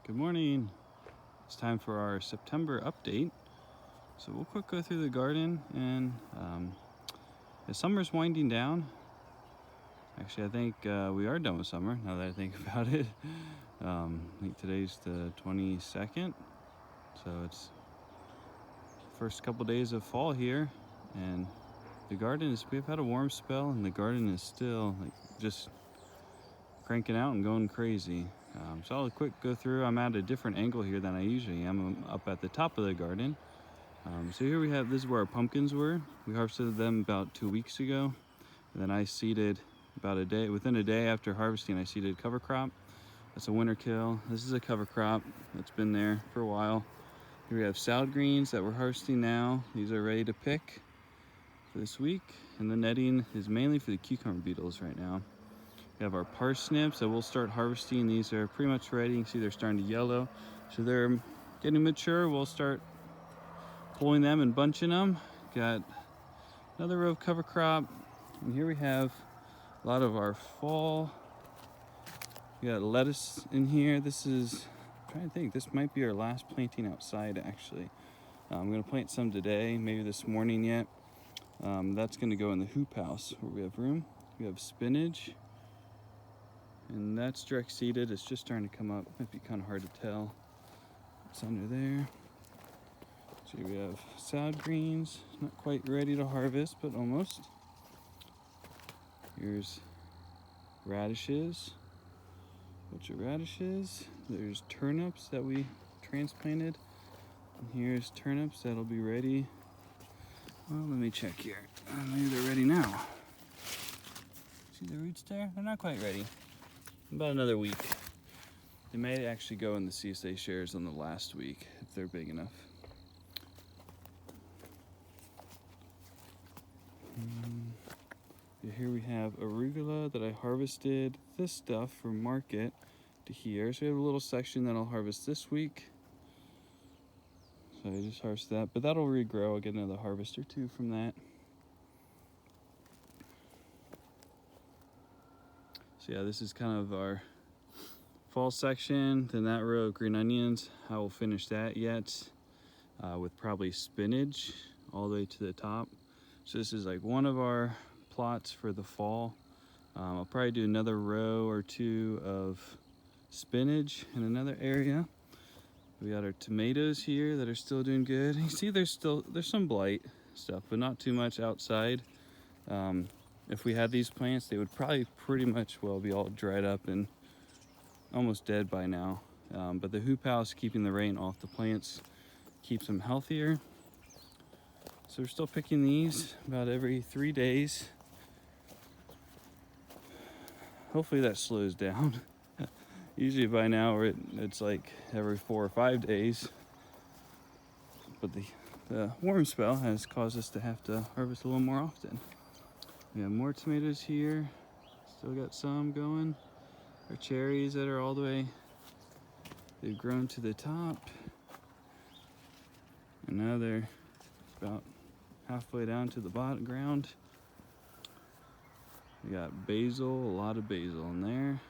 Good morning. It's time for our September update. So we'll quick go through the garden, and as summer's winding down, actually I think we are done with summer now that I think about it. I think today's the 22nd, so it's first couple days of fall here, and the garden we've had a warm spell and the garden is still just cranking out and going crazy. So I'll quick go through. I'm at a different angle here than I usually am. I'm up at the top of the garden. So here we have, this is where our pumpkins were. We harvested them about 2 weeks ago. And then I seeded within a day after harvesting, I seeded cover crop. That's a winter kill. This is a cover crop that's been there for a while. Here we have salad greens that we're harvesting now. These are ready to pick for this week. And the netting is mainly for the cucumber beetles right now. We have our parsnips that we'll start harvesting. These are pretty much ready. You can see they're starting to yellow. So they're getting mature. We'll start pulling them and bunching them. Got another row of cover crop. And here we have a lot of our fall. We got lettuce in here. This is, I'm trying to think, this might be our last planting outside actually. I'm gonna plant some today, maybe this morning yet. That's gonna go in the hoop house where we have room. We have spinach. And that's direct seeded. It's just starting to come up. Might be kind of hard to tell. It's under there. So we have salad greens. Not quite ready to harvest, but almost. Here's radishes. Bunch of radishes. There's turnips that we transplanted. And here's turnips that'll be ready. Well, let me check here. Maybe they're ready now. See the roots there? They're not quite ready. About another week. They may actually go in the CSA shares on the last week if they're big enough. Here we have arugula that I harvested this stuff from market to here. So we have a little section that I'll harvest this week. So I just harvested that, but that'll regrow. I'll get another harvest or two from that. So yeah, this is kind of our fall section. Then that row of green onions, I will finish that yet with probably spinach all the way to the top. So this is like one of our plots for the fall. I'll probably do another row or two of spinach in another area. We got our tomatoes here that are still doing good. You see there's some blight stuff, but not too much outside. If we had these plants, they would probably pretty much well be all dried up and almost dead by now. But the hoop house, keeping the rain off the plants, keeps them healthier. So we're still picking these about every 3 days. Hopefully that slows down. Usually by now it's like every 4 or 5 days. But the warm spell has caused us to have to harvest a little more often. We have more tomatoes here. Still got some going. Our cherries that are all the way, they've grown to the top. And now they're about halfway down to the bottom ground. We got basil, a lot of basil in there.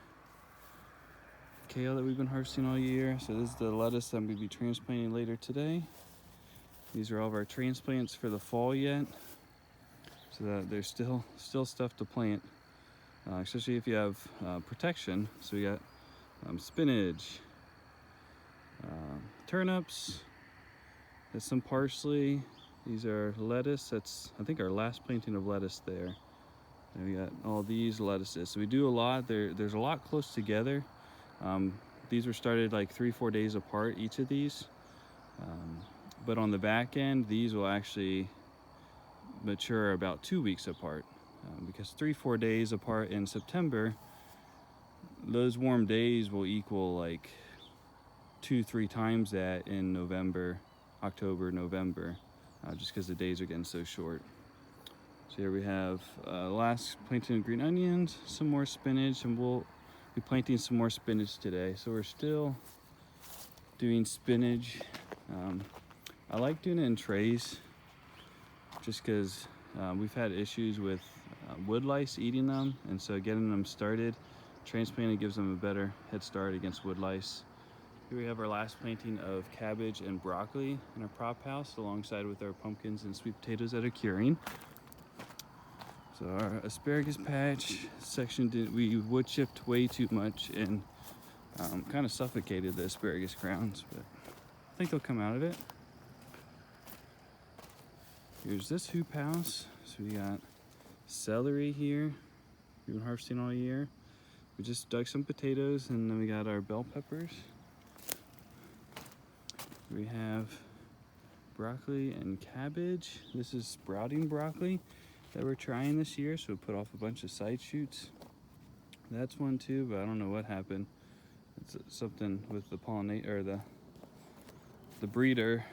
Kale that we've been harvesting all year. So this is the lettuce that I'm gonna be transplanting later today. These are all of our transplants for the fall yet. So that there's still stuff to plant, especially if you have protection. So we got spinach, turnips, there's some parsley. These are lettuce. That's, I think, our last planting of lettuce there. And we got all these lettuces. So we do a lot. There's a lot close together. These were started like 3-4 days apart, each of these. But on the back end, these will actually mature about 2 weeks apart, because 3-4 days apart in September, those warm days will equal like 2-3 times that in November, October, November, just because the days are getting so short. So here we have last planting of green onions, some more spinach, and we'll be planting some more spinach today. So we're still doing spinach. I like doing it in trays just because we've had issues with wood lice eating them, and so getting them started, transplanting gives them a better head start against wood lice. Here we have our last planting of cabbage and broccoli in our prop house, alongside with our pumpkins and sweet potatoes that are curing. So our asparagus patch section, we wood chipped way too much and kind of suffocated the asparagus crowns, but I think they'll come out of it. Here's this hoop house. So we got celery here. We've been harvesting all year. We just dug some potatoes, and then we got our bell peppers. We have broccoli and cabbage. This is sprouting broccoli that we're trying this year, so we put off a bunch of side shoots. That's one too, but I don't know what happened. It's something with the pollinate or the breeder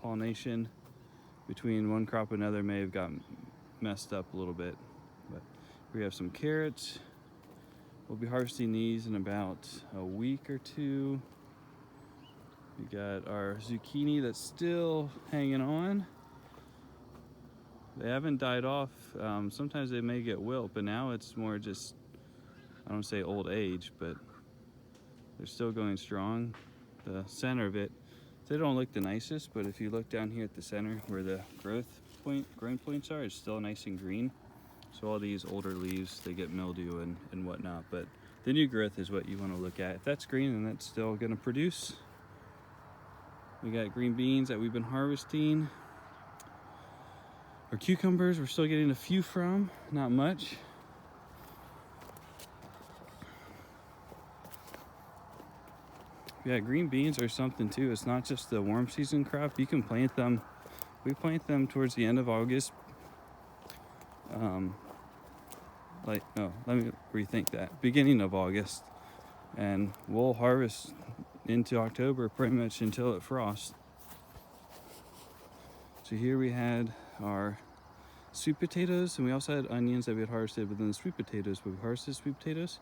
pollination between one crop and another may have gotten messed up a little bit. But we have some carrots. We'll be harvesting these in about a week or two. We got our zucchini that's still hanging on. They haven't died off. Sometimes they may get wilt, but now it's more just, I don't say old age, but they're still going strong. The center of it, they don't look the nicest, but if you look down here at the center where the growing points are, it's still nice and green. So all these older leaves, they get mildew and whatnot, but the new growth is what you want to look at. If that's green, then that's still going to produce. We got green beans that we've been harvesting. Our cucumbers, we're still getting a few from, not much. Yeah, green beans are something too. It's not just the warm season crop. You can plant them. We plant them towards the end of August. Let me rethink that. Beginning of August, and we'll harvest into October pretty much until it frosts. So here we had our sweet potatoes, and we also had onions that we had harvested, but then the sweet potatoes, we harvested sweet potatoes.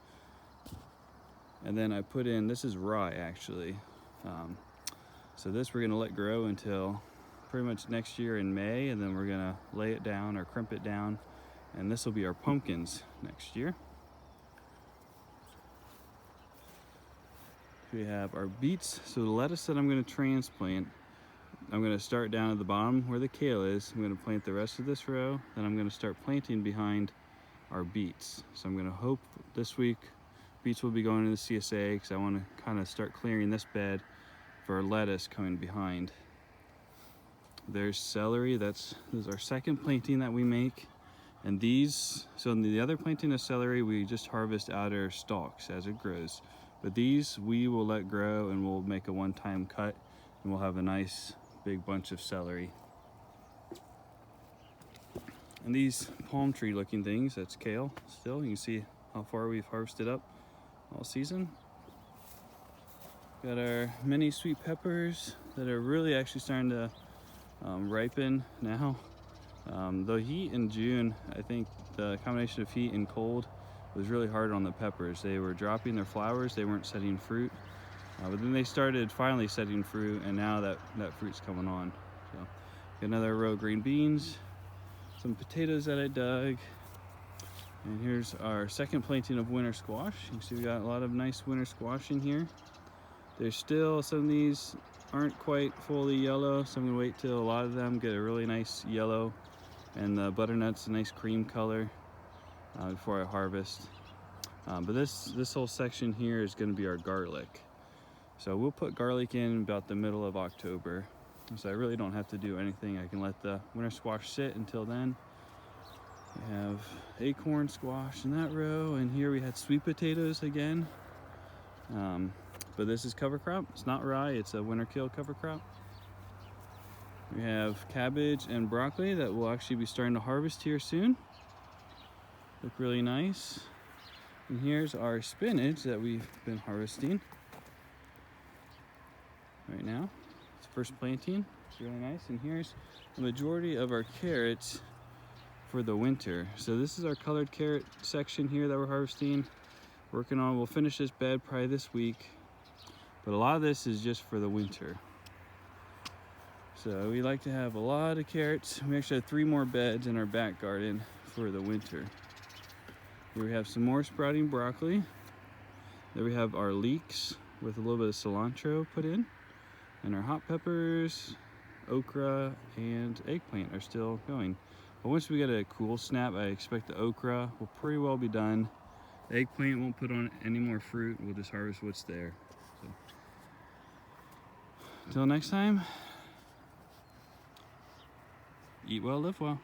And then I put in, this is rye actually. So this we're gonna let grow until pretty much next year in May, and then we're gonna lay it down or crimp it down. And this will be our pumpkins next year. We have our beets. So the lettuce that I'm gonna transplant, I'm gonna start down at the bottom where the kale is. I'm gonna plant the rest of this row, then I'm gonna start planting behind our beets. So I'm gonna hope this week beets will be going to the CSA, because I want to kind of start clearing this bed for our lettuce coming behind. There's celery. This is our second planting that we make. And these, so in the other planting of celery, we just harvest outer stalks as it grows. But these we will let grow, and we'll make a one-time cut, and we'll have a nice big bunch of celery. And these palm tree looking things, that's kale still. You can see how far we've harvested up all season. Got our mini sweet peppers that are really actually starting to ripen now. The heat in June, I think the combination of heat and cold was really hard on the peppers. They were dropping their flowers, they weren't setting fruit. But then they started finally setting fruit, and now that fruit's coming on. So got another row of green beans, some potatoes that I dug, and here's our second planting of winter squash. You can see we got a lot of nice winter squash in here. There's still, some of these aren't quite fully yellow, so I'm gonna wait till a lot of them get a really nice yellow, and the butternut's a nice cream color before I harvest. But this whole section here is gonna be our garlic. So we'll put garlic in about the middle of October. So I really don't have to do anything. I can let the winter squash sit until then. We have acorn squash in that row, and here we had sweet potatoes again. But this is cover crop. It's not rye, it's a winter kill cover crop. We have cabbage and broccoli that we'll actually be starting to harvest here soon. Look really nice. And here's our spinach that we've been harvesting right now. It's first planting, it's really nice. And here's the majority of our carrots for the winter. So this is our colored carrot section here that we're harvesting. Working on, we'll finish this bed probably this week, but a lot of this is just for the winter. So we like to have a lot of carrots. We actually have 3 more beds in our back garden for the winter. Here we have some more sprouting broccoli. There we have our leeks, with a little bit of cilantro put in. And our hot peppers, okra, and eggplant are still going. But once we get a cool snap, I expect the okra will pretty well be done. The eggplant won't put on any more fruit. We'll just harvest what's there. So, until next time, eat well, live well.